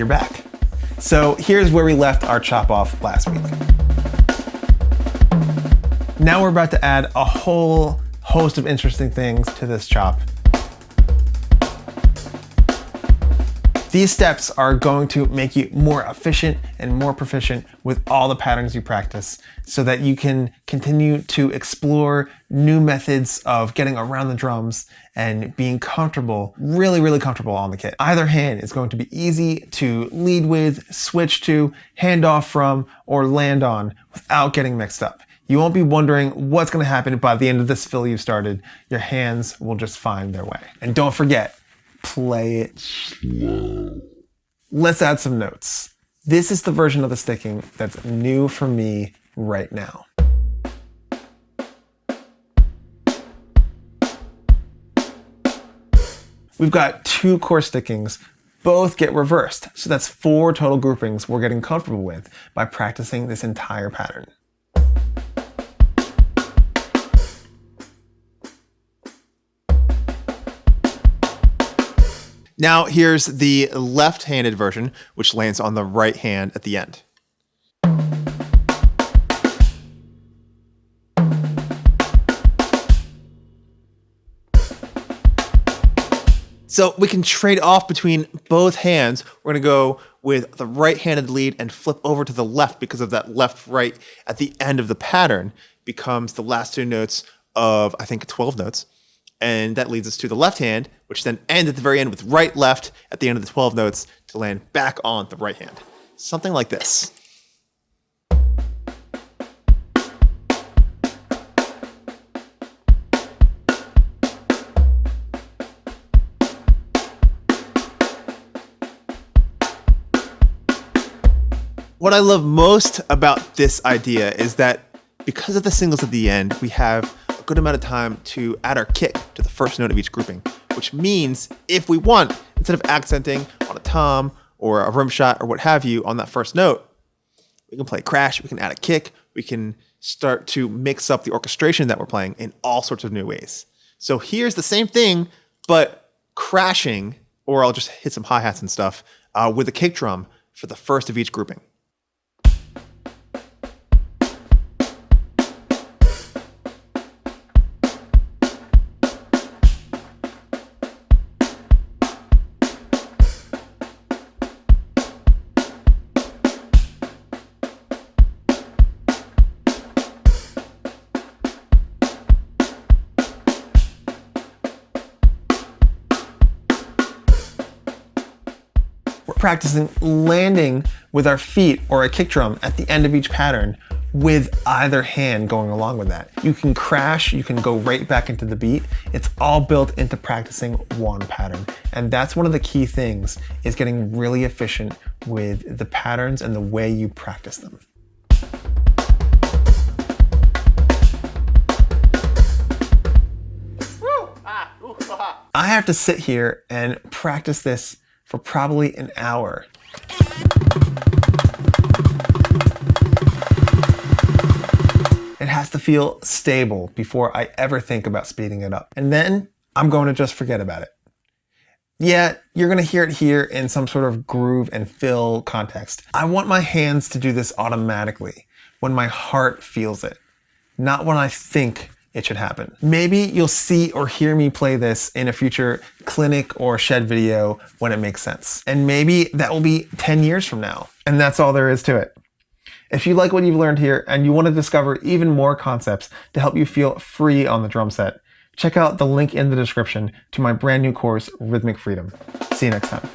you're back. So here's where we left our chop off last week. Now we're about to add a whole host of interesting things to this chop. These steps are going to make you more efficient and more proficient with all the patterns you practice so that you can continue to explore new methods of getting around the drums and being comfortable, really comfortable on the kit. Either hand is going to be easy to lead with, switch to, hand off from, or land on without getting mixed up. You won't be wondering what's going to happen by the end of this fill you've started. Your hands will just find their way. And don't forget, play it slow. Let's add some notes. This is the version of the sticking that's new for me right now. We've got 2 core stickings, both get reversed. So that's 4 total groupings we're getting comfortable with by practicing this entire pattern. Now here's the left-handed version, which lands on the right hand at the end. So we can trade off between both hands. We're gonna go with the right-handed lead and flip over to the left because of that left-right at the end of the pattern becomes the last 2 notes of, I think, 12 notes. And that leads us to the left hand, which then ends at the very end with right, left at the end of the 12 notes to land back on the right hand. Something like this. What I love most about this idea is that because of the singles at the end, we have a good amount of time to add our kick to the first note of each grouping, which means if we want, instead of accenting on a tom or a rim shot or what have you on that first note, we can play crash, we can add a kick, we can start to mix up the orchestration that we're playing in all sorts of new ways. So here's the same thing, but crashing, or I'll just hit some hi-hats and stuff, with a kick drum for the first of each grouping. Practicing landing with our feet or a kick drum at the end of each pattern with either hand going along with that. You can crash, you can go right back into the beat. It's all built into practicing one pattern. And that's one of the key things, is getting really efficient with the patterns and the way you practice them. I have to sit here and practice this for probably an hour. It has to feel stable before I ever think about speeding it up. And then I'm going to just forget about it. Yeah, you're gonna hear it here in some sort of groove and fill context. I want my hands to do this automatically when my heart feels it, not when I think it should happen. Maybe you'll see or hear me play this in a future clinic or shed video when it makes sense. And maybe that will be 10 years from now. And that's all there is to it. If you like what you've learned here and you want to discover even more concepts to help you feel free on the drum set, check out the link in the description to my brand new course, Rhythmic Freedom. See you next time.